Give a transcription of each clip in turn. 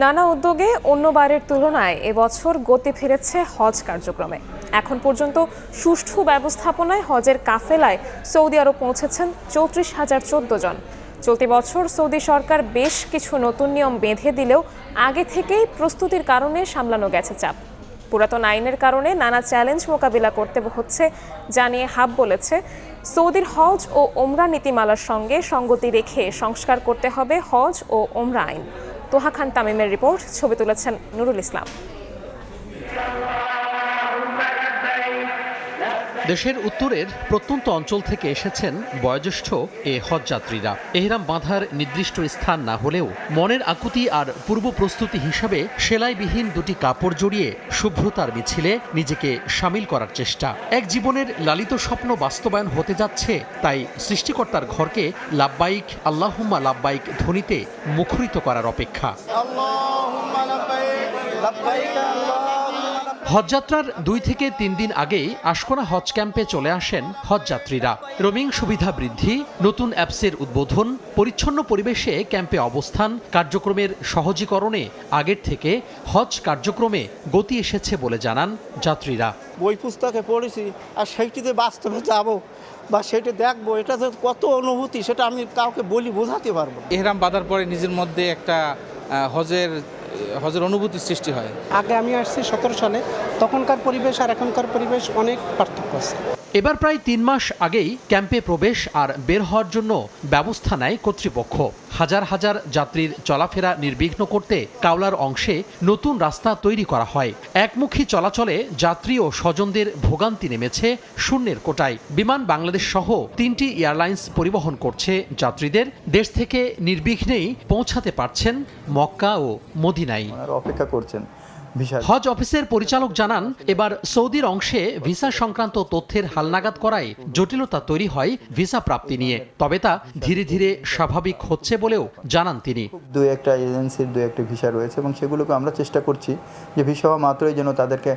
নানা উদ্যোগে অন্যবারের তুলনায় এবছর গতি ফিরেছে হজ কার্যক্রমে। এখন পর্যন্ত সুষ্ঠু ব্যবস্থাপনায় হজের কাফেলায় সৌদি আরব পৌঁছেছেন 34,014 জন। চলতি বছর সৌদি সরকার বেশ কিছু নতুন নিয়ম বেঁধে দিলেও আগে থেকেই প্রস্তুতির কারণে সামলানো গেছে চাপ। পুরাতন আইনের কারণে নানা চ্যালেঞ্জ মোকাবিলা করতে হচ্ছে জানিয়ে হাব বলেছে, সৌদির হজ ও ওমরা নীতিমালার সঙ্গে সঙ্গতি রেখে সংস্কার করতে হবে হজ ও ওমরা আইন। তোহা খান তামিমের রিপোর্ট, ছবি তুলেছেন নুরুল ইসলাম। দেশের উত্তরের প্রত্যন্ত অঞ্চল থেকে এসেছেন বয়োজ্যেষ্ঠ এ হজযাত্রীরা। এহরাম বাঁধার নির্দিষ্ট স্থান না হলেও মনের আকুতি আর পূর্ব প্রস্তুতি হিসাবে সেলাইবিহীন দুটি কাপড় জড়িয়ে শুভ্রতার মিছিলে নিজেকে সামিল করার চেষ্টা। এক জীবনের লালিত স্বপ্ন বাস্তবায়ন হতে যাচ্ছে, তাই সৃষ্টিকর্তার ঘরকে লাব্বাইক আল্লাহুম্মা লাব্বাইক ধ্বনিতে মুখরিত করার অপেক্ষা। হজযাত্রার 2 থেকে 3 দিন আগেই আশকোনা হজ ক্যাম্পে চলে আসেন হজযাত্রীরা। রোমিং সুবিধা বৃদ্ধি, নতুন অ্যাপসের উদ্বোধন, পরিচ্ছন্ন পরিবেশে ক্যাম্পে অবস্থান, কার্যক্রমের সহজীকরণে আগের থেকে হজ কার্যক্রমে গতি এসেছে বলে জানান যাত্রীরা। বই পুস্তকে পড়েছি, আর সেইটিতে বাস্তবে যাব বা সেটা দেখবো, এটা তো কত অনুভূতি, সেটা আমি কাউকে বোঝাতে পারবো। এহরাম বাঁধার পরে নিজের মধ্যে একটা হজের অনুভূতির সৃষ্টি হয়। আগে আমি আসছি 17 সালে, তখনকার পরিবেশ আর এখনকার পরিবেশ অনেক পার্থক্য আছে। এবার প্রায় 3 মাস আগেই ক্যাম্পে প্রবেশ আর বের হওয়ার জন্য ব্যবস্থা নেয় কর্তৃপক্ষ। হাজার হাজার যাত্রীর চলাফেরা নির্বিঘ্ন করতে কাওলার অংশে নতুন রাস্তা তৈরি করা হয়। একমুখী চলাচলে যাত্রী ও স্বজনদের ভোগান্তি নেমেছে শূন্যের কোটায়। বিমান বাংলাদেশ সহ 3টি এয়ারলাইন্স পরিবহন করছে যাত্রীদের। দেশ থেকে নির্বিঘ্নেই পৌঁছাতে পারছেন মক্কা ও মদিনায়। অপেক্ষা করছেন। হজ অফিসের পরিচালক জানান, এবার সৌদির অংশে ভিসা সংক্রান্ত তথ্যের হালনাগাদ করায় জটিলতা তৈরি হয় ভিসা প্রাপ্তি নিয়ে। তবে তা ধীরে ধীরে স্বাভাবিক হচ্ছে বলেও জানান তিনি। 2-1টা এজেন্সির 2-1টা ভিসা রয়েছে এবং সেগুলোকে আমরা চেষ্টা করছি যে ভিসা হওয়া মাত্রই যেন তাদেরকে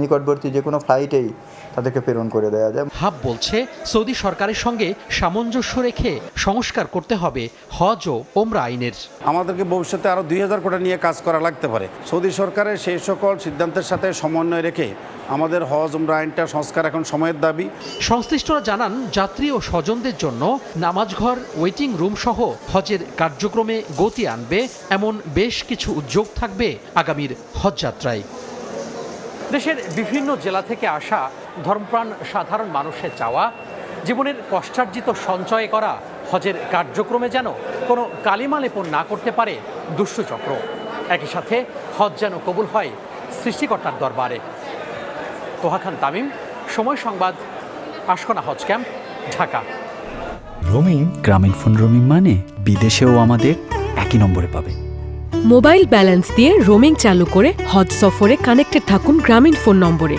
নিকটবর্তী যে কোনো ফ্লাইটেই তাদেরকে প্রেরণ করে দেওয়া যায়। হাব বলছে, সৌদি সরকারের সঙ্গে সামঞ্জস্য রেখে সংস্কার করতে হবে হজ ও ওমরা আইনের। আমাদেরকে ভবিষ্যতে আরও 2000 কোটি নিয়ে কাজ করা লাগতে পারে। সৌদি সরকারের সেই সকল সিদ্ধান্তের সাথে সমন্বয় রেখে আমাদের হজ ওমরা আইনটা সংস্কার এখন সময়ের দাবি। সংশ্লিষ্টরা জানান, যাত্রী ও স্বজনদের জন্য নামাজঘর, ওয়েটিং রুম সহ হজের কার্যক্রমে গতি আনবে এমন বেশ কিছু উদ্যোগ থাকবে আগামীর হজযাত্রায়। দেশের বিভিন্ন জেলা থেকে আসা ধর্মপ্রাণ সাধারণ মানুষের চাওয়া, জীবনের কষ্টার্জিত সঞ্চয় করা হজের কার্যক্রমে যেন কোনো কালিমা লেপন না করতে পারে দুষ্টচক্র। একই সাথে হজ যেন কবুল হয় সৃষ্টিকর্তার দরবারে। তোহা খান তামিম, সময় সংবাদ, আশকোনা হজ ক্যাম্প, ঢাকা। রোমিং গ্রামীণ ফোন রোমিং মানে বিদেশেও আমাদের একই নম্বরে পাবে। মোবাইল ব্যালেন্স দিয়ে রোমিং চালু করে হজ সফরে কানেক্টেড থাকুন গ্রামীণ ফোন নম্বরে।